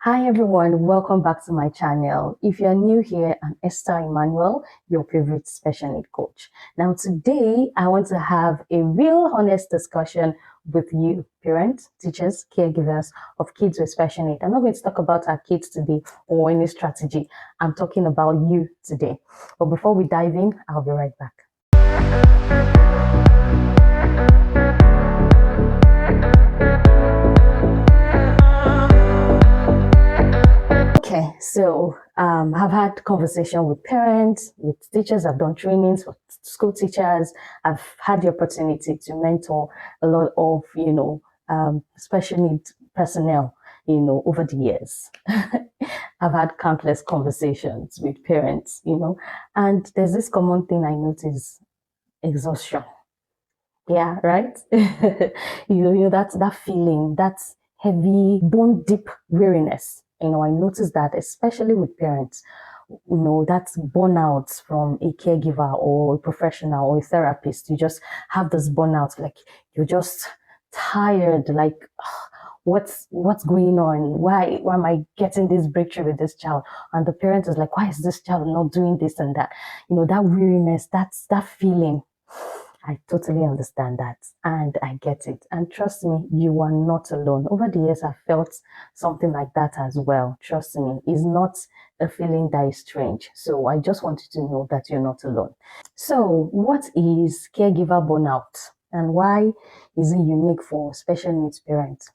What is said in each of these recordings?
Hi everyone, welcome back to my channel. If you're new here, I'm Esther Emmanuel, your favorite special need coach. Now today, I want to have a real honest discussion with you, parents, teachers, caregivers of kids with special need. I'm not going to talk about our kids today or any strategy. I'm talking about you today. But before we dive in, I'll be right back. Okay, so I've had conversation with parents, with teachers. I've done trainings for school teachers. I've had the opportunity to mentor a lot of, special needs personnel, over the years. I've had countless conversations with parents, and there's this common thing I notice: exhaustion. Yeah, right. That's that feeling, that's heavy, bone deep weariness. I notice that especially with parents. That's burnout from a caregiver or a professional or a therapist. You just have this burnout, like you're just tired, like what's going on? Why am I getting this breakthrough with this child? And the parent is like, why is this child not doing this and that? That weariness, that's that feeling. I totally understand that and I get it. And trust me, you are not alone. Over the years, I've felt something like that as well. Trust me, it's not a feeling that is strange. So I just want you to know that you're not alone. So, what is caregiver burnout and why is it unique for special needs parents?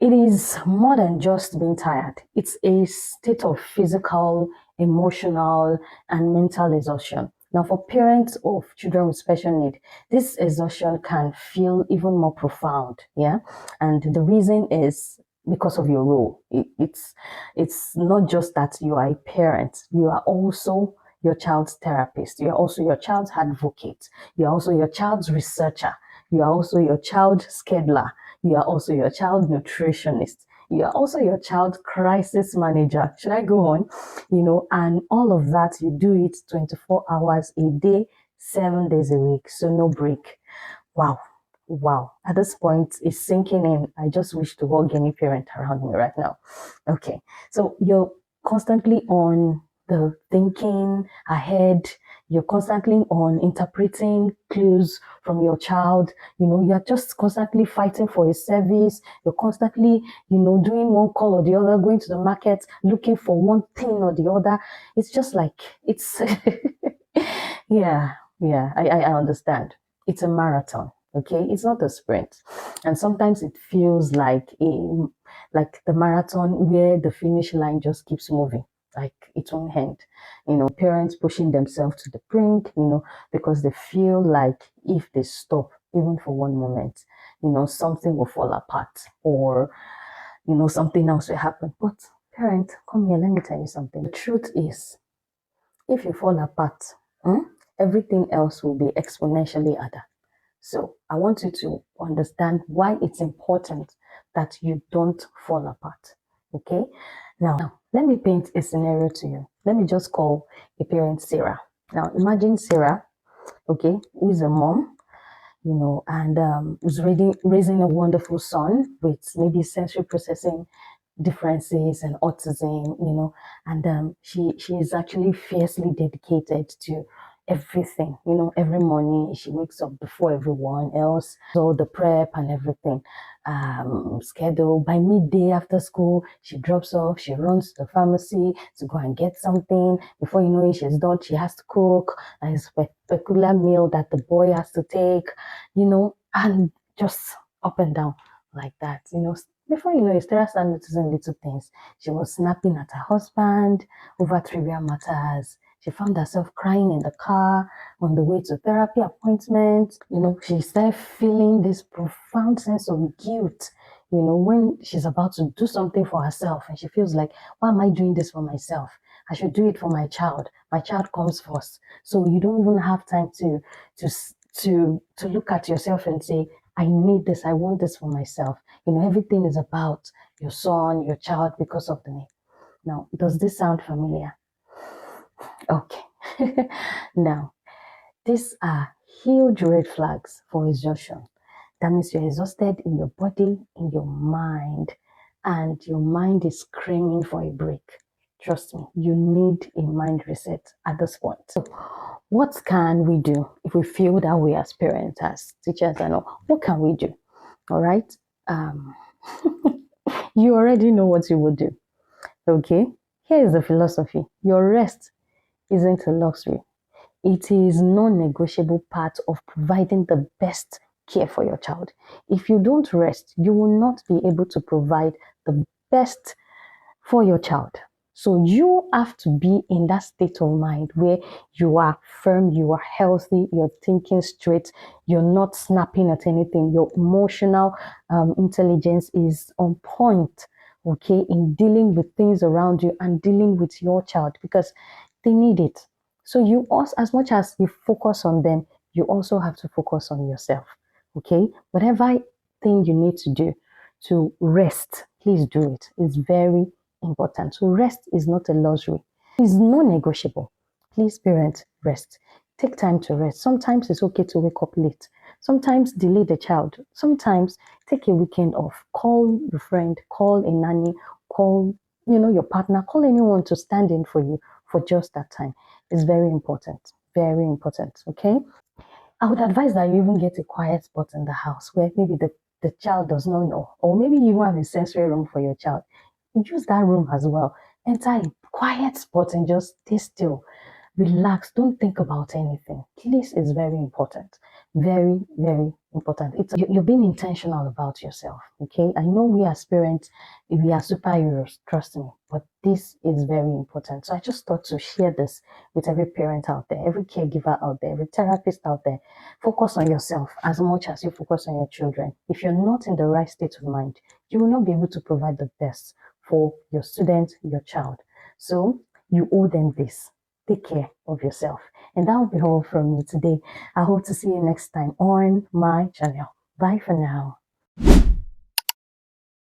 It is more than just being tired, it's a state of physical, emotional, and mental exhaustion. Now, for parents of children with special need, this exhaustion can feel even more profound. Yeah. And the reason is because of your role. It's not just that you are a parent, you are also your child's therapist, you're also your child's advocate, you're also your child's researcher, you are also your child scheduler, you are also your child nutritionist, you are also your child crisis manager. Should I go on? And all of that, you do it 24 hours a day, 7 days a week, so no break. Wow. Wow. At this point, it's sinking in. I just wish to hug any parent around me right now. Okay. So you're constantly on the thinking ahead. You're constantly on interpreting clues from your child. You're just constantly fighting for a service. You're constantly, doing one call or the other, going to the market, looking for one thing or the other. It's just like, it's, yeah, I understand. It's a marathon. Okay, it's not a sprint, and sometimes it feels like the marathon where the finish line just keeps moving, like it won't end. Parents pushing themselves to the brink, because they feel like if they stop even for one moment, something will fall apart, or something else will happen. But parent, come here, let me tell you something. The truth is, if you fall apart, everything else will be exponentially harder. So I want you to understand why it's important that you don't fall apart. Okay? Now, let me paint a scenario to you. Let me just call a parent Sarah. Now, imagine Sarah, okay, who is a mom, and who's raising a wonderful son with maybe sensory processing differences and autism, and she is actually fiercely dedicated to everything. Every morning she wakes up before everyone else, so the prep and everything schedule. By midday after school, she drops off, she runs to the pharmacy to go and get something. Before you know it, she's done. She has to cook a particular meal that the boy has to take, and just up and down like that. Before you know it, Stella started noticing little things. She was snapping at her husband over trivial matters. She found herself crying in the car on the way to therapy appointment. She started feeling this profound sense of guilt, when she's about to do something for herself and she feels like, why am I doing this for myself? I should do it for my child. My child comes first. So you don't even have time to look at yourself and say, I need this, I want this for myself. Everything is about your son, your child, because of the need. Now, does this sound familiar? Okay. Now, these are huge red flags for exhaustion. That means you're exhausted in your body, in your mind, and your mind is screaming for a break, trust me, you need a mind reset at this point. So, what can we do if we feel that way as parents, as teachers, and all? What can we do? All right. Um, you already know what you will do. Okay. Here is the philosophy: your rest isn't a luxury. It is non-negotiable part of providing the best care for your child. If you don't rest, you will not be able to provide the best for your child. So you have to be in that state of mind where you are firm, you are healthy, you're thinking straight, you're not snapping at anything. Your emotional intelligence is on point, okay, in dealing with things around you and dealing with your child because they need it. So you also, as much as you focus on them, you also have to focus on yourself, okay? Whatever thing you need to do to rest, please do it. It's very important. So rest is not a luxury. It's non-negotiable. Please, parents, rest. Take time to rest. Sometimes it's okay to wake up late. Sometimes delay the child. Sometimes take a weekend off. Call your friend, call a nanny, call your partner, call anyone to stand in for you for just that time. It's very important. Very important. Okay. I would advise that you even get a quiet spot in the house where maybe the child does not know, or maybe you even have a sensory room for your child. Use that room as well. Enter a quiet spot and just stay still. Relax. Don't think about anything. This is very important. Very, very important. You're being intentional about yourself. Okay. I know we as parents, we are superheroes, trust me, but this is very important. So I just thought to share this with every parent out there, every caregiver out there, every therapist out there. Focus on yourself as much as you focus on your children. If you're not in the right state of mind, you will not be able to provide the best for your student, your child. So you owe them this. Take care of yourself. And that will be all from me today. I hope to see you next time on my channel. Bye for now.